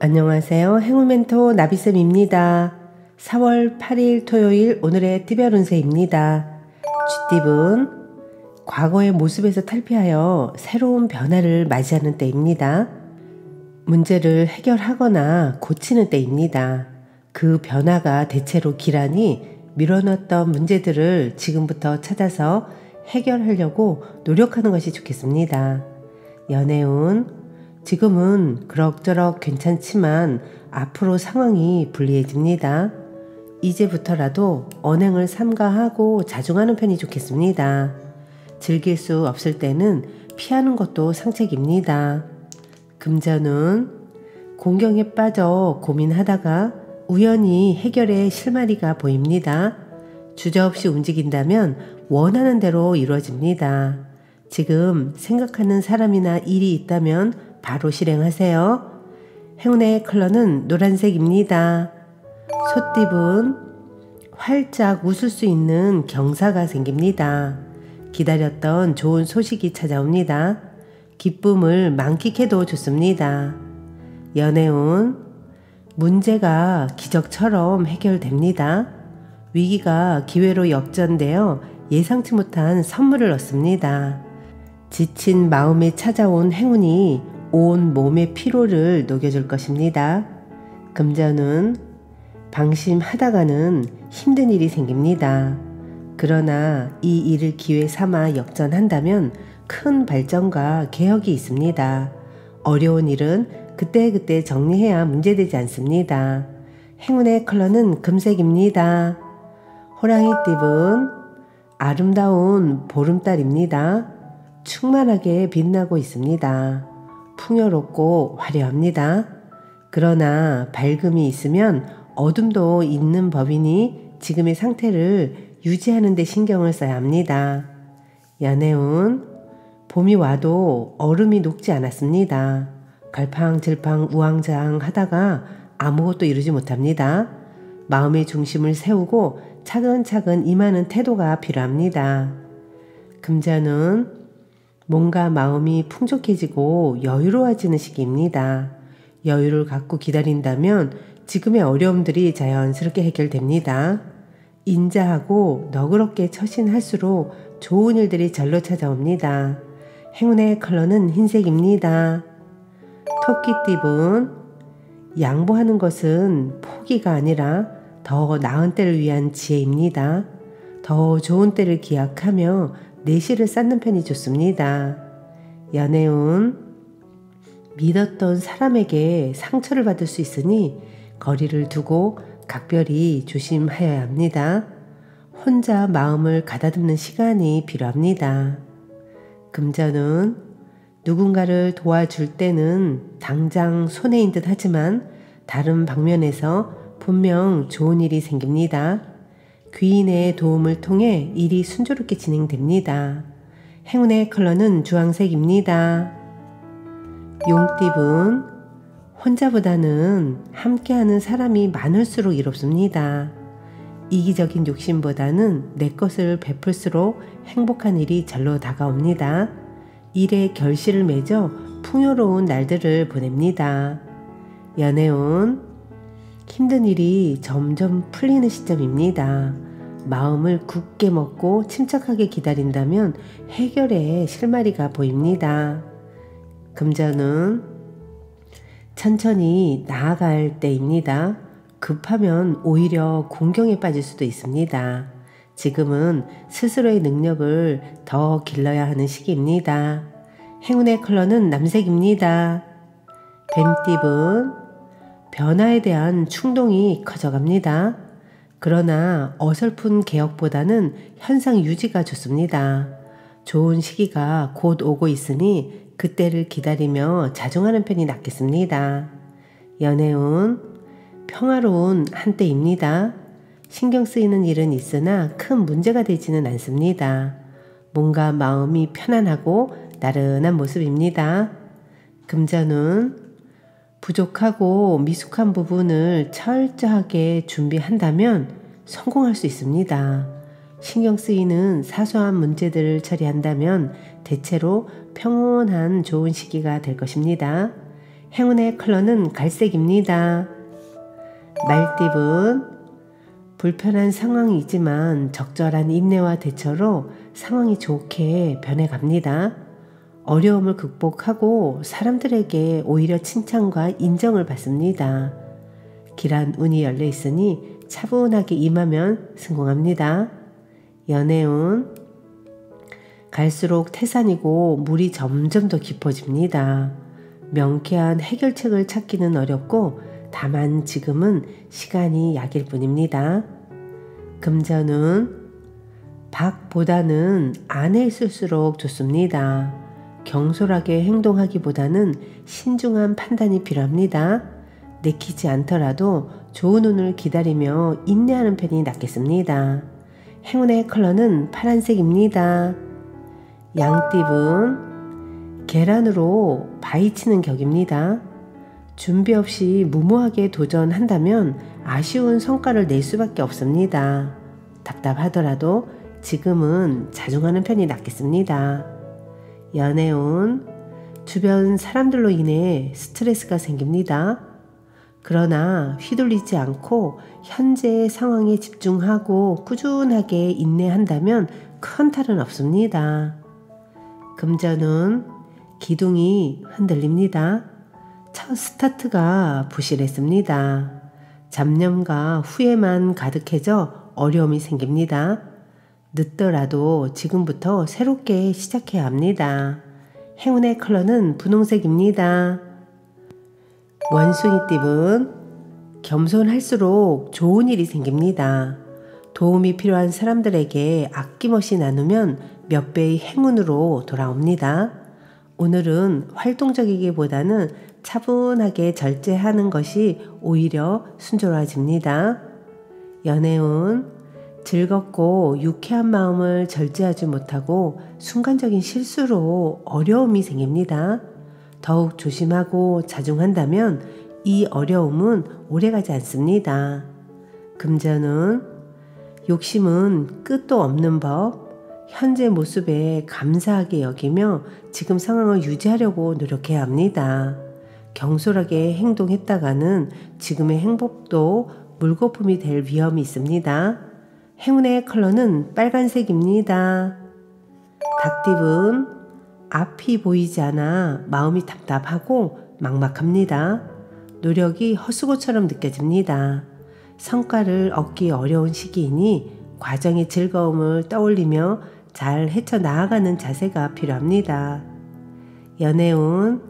안녕하세요. 행운멘토 나비쌤입니다. 4월 8일 토요일 오늘의 띠별 운세입니다. 쥐띠분 과거의 모습에서 탈피하여 새로운 변화를 맞이하는 때입니다. 문제를 해결하거나 고치는 때입니다. 그 변화가 대체로 기란이 밀어놨던 문제들을 지금부터 찾아서 해결하려고 노력하는 것이 좋겠습니다. 연애운 지금은 그럭저럭 괜찮지만 앞으로 상황이 불리해집니다. 이제부터라도 언행을 삼가하고 자중하는 편이 좋겠습니다. 즐길 수 없을 때는 피하는 것도 상책입니다. 금전운 공경에 빠져 고민하다가 우연히 해결의 실마리가 보입니다. 주저없이 움직인다면 원하는 대로 이루어집니다. 지금 생각하는 사람이나 일이 있다면 바로 실행하세요. 행운의 컬러는 노란색입니다. 소띠분 활짝 웃을 수 있는 경사가 생깁니다. 기다렸던 좋은 소식이 찾아옵니다. 기쁨을 만끽해도 좋습니다. 연애운 문제가 기적처럼 해결됩니다. 위기가 기회로 역전되어 예상치 못한 선물을 얻습니다. 지친 마음에 찾아온 행운이 온 몸의 피로를 녹여줄 것입니다. 금전은 방심하다가는 힘든 일이 생깁니다. 그러나 이 일을 기회 삼아 역전한다면 큰 발전과 개혁이 있습니다. 어려운 일은 그때그때 정리해야 문제되지 않습니다. 행운의 컬러는 금색입니다. 호랑이띠분 아름다운 보름달입니다. 충만하게 빛나고 있습니다. 풍요롭고 화려합니다. 그러나 밝음이 있으면 어둠도 있는 법이니 지금의 상태를 유지하는 데 신경을 써야 합니다. 연애운 봄이 와도 얼음이 녹지 않았습니다. 갈팡질팡 우왕좌왕 하다가 아무것도 이루지 못합니다. 마음의 중심을 세우고 차근차근 임하는 태도가 필요합니다. 금전은 뭔가 마음이 풍족해지고 여유로워지는 시기입니다. 여유를 갖고 기다린다면 지금의 어려움들이 자연스럽게 해결됩니다. 인자하고 너그럽게 처신할수록 좋은 일들이 절로 찾아옵니다. 행운의 컬러는 흰색입니다. 토끼띠분 양보하는 것은 포기가 아니라 더 나은 때를 위한 지혜입니다. 더 좋은 때를 기약하며 내실을 쌓는 편이 좋습니다. 연애운 믿었던 사람에게 상처를 받을 수 있으니 거리를 두고 각별히 조심하여야 합니다. 혼자 마음을 가다듬는 시간이 필요합니다. 금전운 누군가를 도와줄 때는 당장 손해인 듯 하지만 다른 방면에서 분명 좋은 일이 생깁니다. 귀인의 도움을 통해 일이 순조롭게 진행됩니다. 행운의 컬러는 주황색입니다. 용띠분 혼자보다는 함께하는 사람이 많을수록 이롭습니다. 이기적인 욕심보다는 내 것을 베풀수록 행복한 일이 절로 다가옵니다. 일에 결실을 맺어 풍요로운 날들을 보냅니다. 연애운 힘든 일이 점점 풀리는 시점입니다. 마음을 굳게 먹고 침착하게 기다린다면 해결의 실마리가 보입니다. 금전은 천천히 나아갈 때입니다. 급하면 오히려 공경에 빠질 수도 있습니다. 지금은 스스로의 능력을 더 길러야 하는 시기입니다. 행운의 컬러는 남색입니다. 뱀띠분 변화에 대한 충동이 커져갑니다. 그러나 어설픈 개혁보다는 현상 유지가 좋습니다. 좋은 시기가 곧 오고 있으니 그때를 기다리며 자중하는 편이 낫겠습니다. 연애운 평화로운 한때입니다. 신경 쓰이는 일은 있으나 큰 문제가 되지는 않습니다. 뭔가 마음이 편안하고 나른한 모습입니다. 금전운 부족하고 미숙한 부분을 철저하게 준비한다면 성공할 수 있습니다. 신경 쓰이는 사소한 문제들을 처리한다면 대체로 평온한 좋은 시기가 될 것입니다. 행운의 컬러는 갈색입니다. 말띠분, 불편한 상황이지만 적절한 인내와 대처로 상황이 좋게 변해갑니다. 어려움을 극복하고 사람들에게 오히려 칭찬과 인정을 받습니다. 길한 운이 열려 있으니 차분하게 임하면 성공합니다. 연애운, 갈수록 태산이고 물이 점점 더 깊어집니다. 명쾌한 해결책을 찾기는 어렵고 다만 지금은 시간이 약일 뿐입니다. 금전운, 박보다는 안에 있을수록 좋습니다. 경솔하게 행동하기보다는 신중한 판단이 필요합니다. 내키지 않더라도 좋은 운을 기다리며 인내하는 편이 낫겠습니다. 행운의 컬러는 파란색입니다. 양띠분, 계란으로 바위치는 격입니다. 준비 없이 무모하게 도전한다면 아쉬운 성과를 낼 수밖에 없습니다. 답답하더라도 지금은 자중하는 편이 낫겠습니다. 연애운, 주변 사람들로 인해 스트레스가 생깁니다. 그러나 휘둘리지 않고 현재의 상황에 집중하고 꾸준하게 인내한다면 큰 탈은 없습니다. 금전운, 기둥이 흔들립니다. 첫 스타트가 부실했습니다. 잡념과 후회만 가득해져 어려움이 생깁니다. 늦더라도 지금부터 새롭게 시작해야 합니다. 행운의 컬러는 분홍색입니다. 원숭이띠분, 겸손할수록 좋은 일이 생깁니다. 도움이 필요한 사람들에게 아낌없이 나누면 몇 배의 행운으로 돌아옵니다. 오늘은 활동적이기보다는 차분하게 절제하는 것이 오히려 순조로워집니다. 연애운, 즐겁고 유쾌한 마음을 절제하지 못하고 순간적인 실수로 어려움이 생깁니다. 더욱 조심하고 자중한다면 이 어려움은 오래가지 않습니다. 금전운, 욕심은 끝도 없는 법, 현재 모습에 감사하게 여기며 지금 상황을 유지하려고 노력해야 합니다. 경솔하게 행동했다가는 지금의 행복도 물거품이 될 위험이 있습니다. 행운의 컬러는 빨간색입니다. 닭띠분, 앞이 보이지 않아 마음이 답답하고 막막합니다. 노력이 헛수고처럼 느껴집니다. 성과를 얻기 어려운 시기이니 과정의 즐거움을 떠올리며 잘 헤쳐나아가는 자세가 필요합니다. 연애운,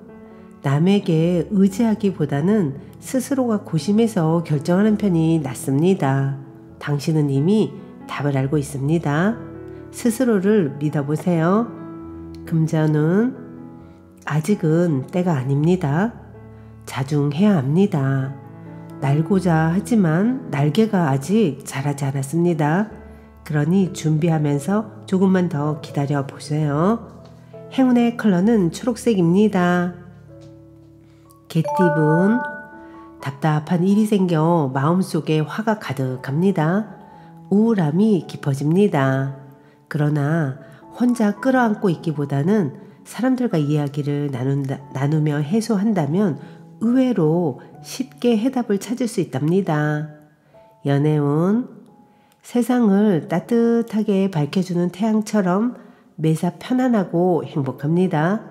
남에게 의지하기보다는 스스로가 고심해서 결정하는 편이 낫습니다. 당신은 이미 답을 알고 있습니다. 스스로를 믿어보세요. 금전운, 아직은 때가 아닙니다. 자중해야 합니다. 날고자 하지만 날개가 아직 자라지 않았습니다. 그러니 준비하면서 조금만 더 기다려 보세요. 행운의 컬러는 초록색입니다. 개띠분, 답답한 일이 생겨 마음속에 화가 가득합니다. 우울함이 깊어집니다. 그러나 혼자 끌어안고 있기보다는 사람들과 이야기를 나누며 해소한다면 의외로 쉽게 해답을 찾을 수 있답니다. 연애운, 세상을 따뜻하게 밝혀주는 태양처럼 매사 편안하고 행복합니다.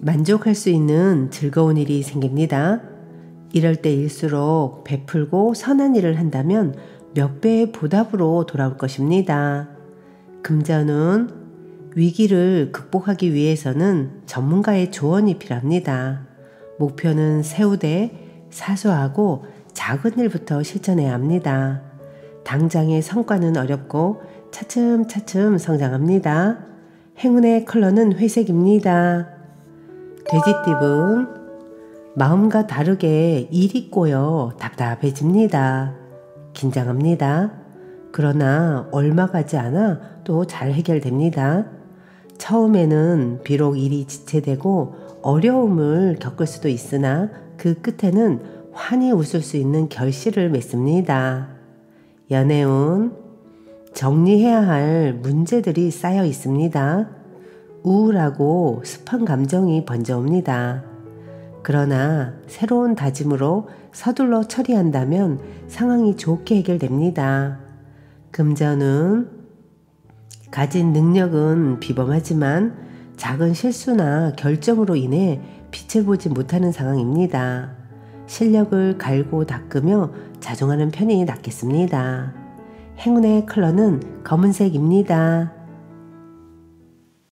만족할 수 있는 즐거운 일이 생깁니다. 이럴 때일수록 베풀고 선한 일을 한다면 몇 배의 보답으로 돌아올 것입니다. 금전운, 위기를 극복하기 위해서는 전문가의 조언이 필요합니다. 목표는 세우되 사소하고 작은 일부터 실천해야 합니다. 당장의 성과는 어렵고 차츰차츰 성장합니다. 행운의 컬러는 회색입니다. 돼지띠분, 마음과 다르게 일이 꼬여 답답해집니다. 긴장합니다. 그러나 얼마 가지 않아 또 잘 해결됩니다. 처음에는 비록 일이 지체되고 어려움을 겪을 수도 있으나 그 끝에는 환히 웃을 수 있는 결실을 맺습니다. 연애운, 정리해야 할 문제들이 쌓여 있습니다. 우울하고 습한 감정이 번져옵니다. 그러나 새로운 다짐으로 서둘러 처리한다면 상황이 좋게 해결됩니다. 금전운, 가진 능력은 비범하지만 작은 실수나 결정으로 인해 빛을 보지 못하는 상황입니다. 실력을 갈고 닦으며 자중하는 편이 낫겠습니다. 행운의 컬러는 검은색입니다.